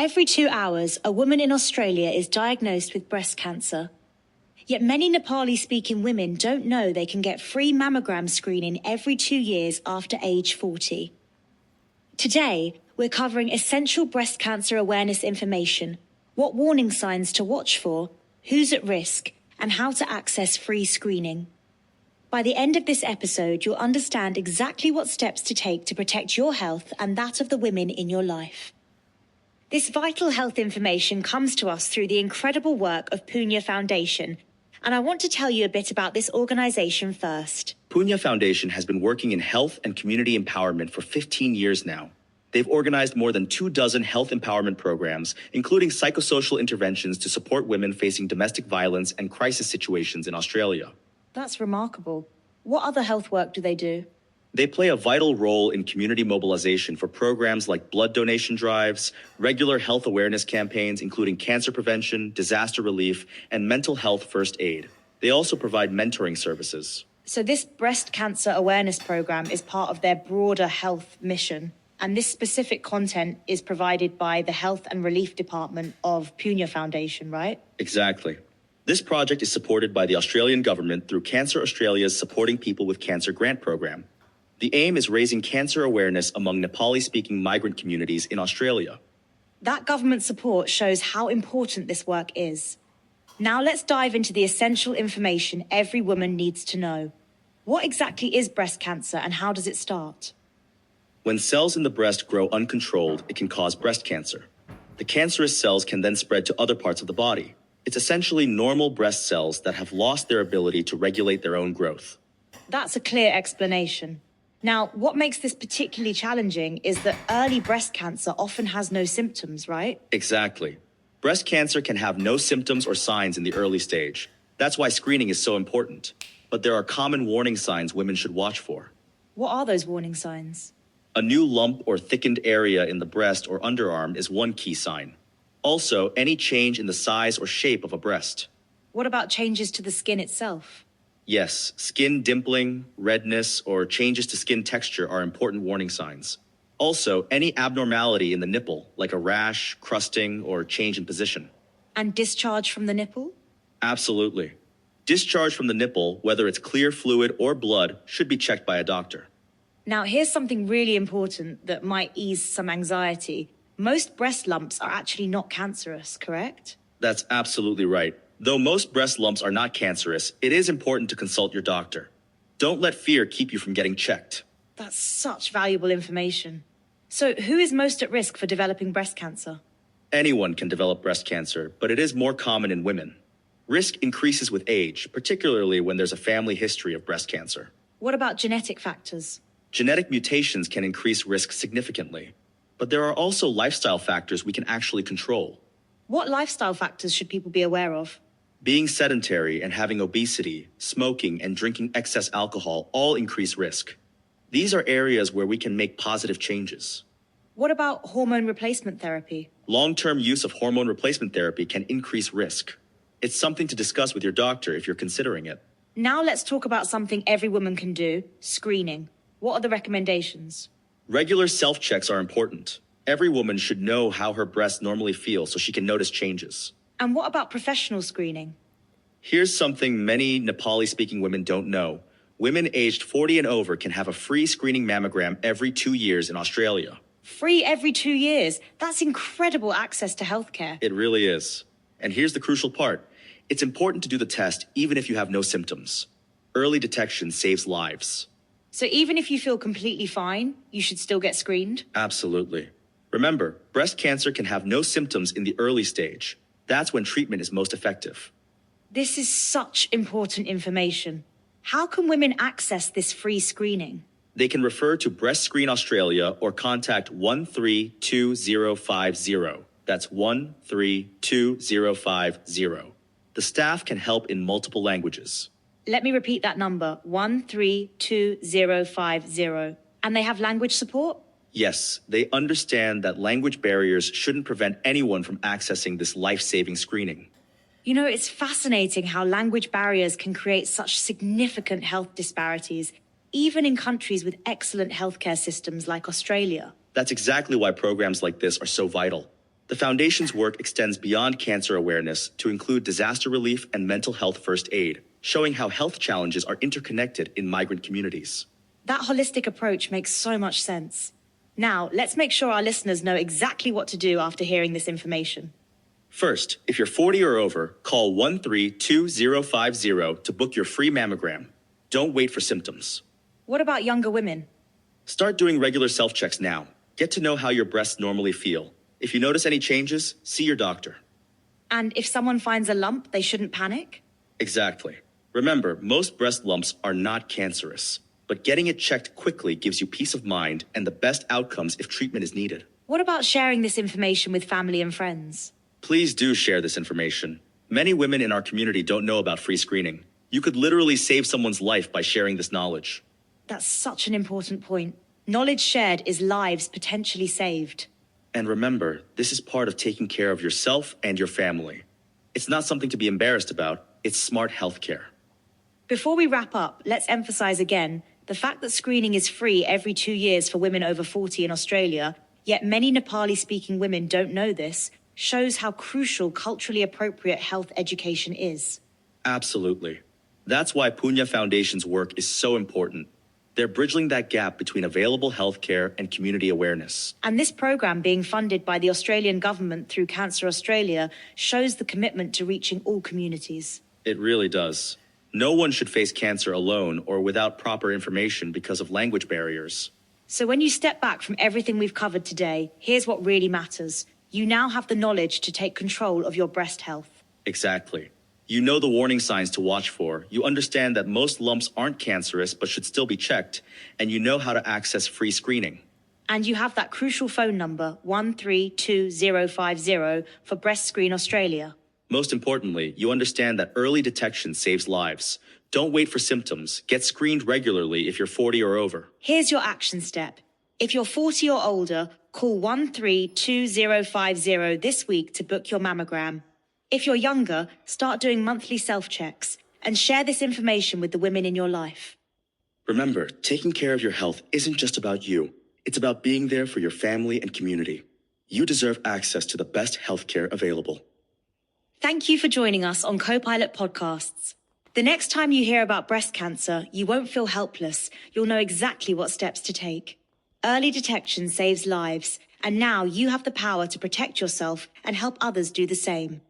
Every 2 hours, a woman in Australia is diagnosed with breast cancer. Yet many Nepali-speaking women don't know they can get free mammogram screening every 2 years after age 40. Today, we're covering essential breast cancer awareness information, what warning signs to watch for, who's at risk, and how to access free screening. By the end of this episode, you'll understand exactly what steps to take to protect your health and that of the women in your life. This vital health information comes to us through the incredible work of Punya Foundation, and I want to tell you a bit about this organization first. Punya Foundation has been working in health and community empowerment for 15 years now. They've organized more than 24 health empowerment programs, including psychosocial interventions to support women facing domestic violence and crisis situations in Australia. That's remarkable. What other health work do they do? They play a vital role in community mobilization for programs like blood donation drives, regular health awareness campaigns, including cancer prevention, disaster relief, and mental health first aid. They also provide mentoring services. So this breast cancer awareness program is part of their broader health mission, and this specific content is provided by the Health and Relief Department of Punya Foundation, right? Exactly. This project is supported by the Australian government through Cancer Australia's Supporting People with Cancer grant program. The aim is raising cancer awareness among Nepali-speaking migrant communities in Australia. That government support shows how important this work is. Now let's dive into the essential information every woman needs to know. What exactly is breast cancer and how does it start? When cells in the breast grow uncontrolled, it can cause breast cancer. The cancerous cells can then spread to other parts of the body. It's essentially normal breast cells that have lost their ability to regulate their own growth. That's a clear explanation. Now, what makes this particularly challenging is that early breast cancer often has no symptoms, right? Exactly. Breast cancer can have no symptoms or signs in the early stage. That's why screening is so important. But there are common warning signs women should watch for. What are those warning signs? A new lump or thickened area in the breast or underarm is one key sign. Also, any change in the size or shape of a breast. What about changes to the skin itself? Yes, skin dimpling, redness, or changes to skin texture are important warning signs. Also, any abnormality in the nipple, like a rash, crusting, or change in position. And discharge from the nipple? Absolutely. Discharge from the nipple, whether it's clear fluid or blood, should be checked by a doctor. Now, here's something really important that might ease some anxiety. Most breast lumps are actually not cancerous, correct? That's absolutely right. Though most breast lumps are not cancerous, it is important to consult your doctor. Don't let fear keep you from getting checked. That's such valuable information. So who is most at risk for developing breast cancer? Anyone can develop breast cancer, but it is more common in women. Risk increases with age, particularly when there's a family history of breast cancer. What about genetic factors? Genetic mutations can increase risk significantly, but there are also lifestyle factors we can actually control. What lifestyle factors should people be aware of? Being sedentary and having obesity, smoking, and drinking excess alcohol all increase risk. These are areas where we can make positive changes. What about hormone replacement therapy? Long-term use of hormone replacement therapy can increase risk. It's something to discuss with your doctor if you're considering it. Now let's talk about something every woman can do, screening. What are the recommendations? Regular self-checks are important. Every woman should know how her breasts normally feel so she can notice changes. And what about professional screening? Here's something many Nepali-speaking women don't know. Women aged 40 and over can have a free screening mammogram every 2 years in Australia. Free every 2 years? That's incredible access to healthcare. It really is. And here's the crucial part. It's important to do the test even if you have no symptoms. Early detection saves lives. So even if you feel completely fine, you should still get screened? Absolutely. Remember, breast cancer can have no symptoms in the early stage. That's when treatment is most effective. This is such important information. How can women access this free screening? They can refer to Breast Screen Australia or contact 132050. That's 132050. The staff can help in multiple languages. Let me repeat that number, 132050. And they have language support? Yes, they understand that language barriers shouldn't prevent anyone from accessing this life-saving screening. You know, it's fascinating how language barriers can create such significant health disparities, even in countries with excellent healthcare systems like Australia. That's exactly why programs like this are so vital. The Foundation's work extends beyond cancer awareness to include disaster relief and mental health first aid, showing how health challenges are interconnected in migrant communities. That holistic approach makes so much sense. Now, let's make sure our listeners know exactly what to do after hearing this information. First, if you're 40 or over, call 132050 to book your free mammogram. Don't wait for symptoms. What about younger women? Start doing regular self-checks now. Get to know how your breasts normally feel. If you notice any changes, see your doctor. And if someone finds a lump, they shouldn't panic? Exactly. Remember, most breast lumps are not cancerous, but getting it checked quickly gives you peace of mind and the best outcomes if treatment is needed. What about sharing this information with family and friends? Please do share this information. Many women in our community don't know about free screening. You could literally save someone's life by sharing this knowledge. That's such an important point. Knowledge shared is lives potentially saved. And remember, this is part of taking care of yourself and your family. It's not something to be embarrassed about. It's smart healthcare. Before we wrap up, let's emphasize again the fact that screening is free every 2 years for women over 40 in Australia, yet many Nepali-speaking women don't know this, shows how crucial culturally appropriate health education is. Absolutely. That's why Punya Foundation's work is so important. They're bridging that gap between available healthcare and community awareness. And this program, being funded by the Australian government through Cancer Australia, shows the commitment to reaching all communities. It really does. No one should face cancer alone or without proper information because of language barriers. So when you step back from everything we've covered today, here's what really matters. You now have the knowledge to take control of your breast health. Exactly. You know the warning signs to watch for. You understand that most lumps aren't cancerous but should still be checked. And you know how to access free screening. And you have that crucial phone number, 132050, for Breast Screen Australia. Most importantly, you understand that early detection saves lives. Don't wait for symptoms. Get screened regularly if you're 40 or over. Here's your action step. If you're 40 or older, call 132050 this week to book your mammogram. If you're younger, start doing monthly self-checks and share this information with the women in your life. Remember, taking care of your health isn't just about you. It's about being there for your family and community. You deserve access to the best healthcare available. Thank you for joining us on Copilot Podcasts. The next time you hear about breast cancer, you won't feel helpless. You'll know exactly what steps to take. Early detection saves lives, and now you have the power to protect yourself and help others do the same.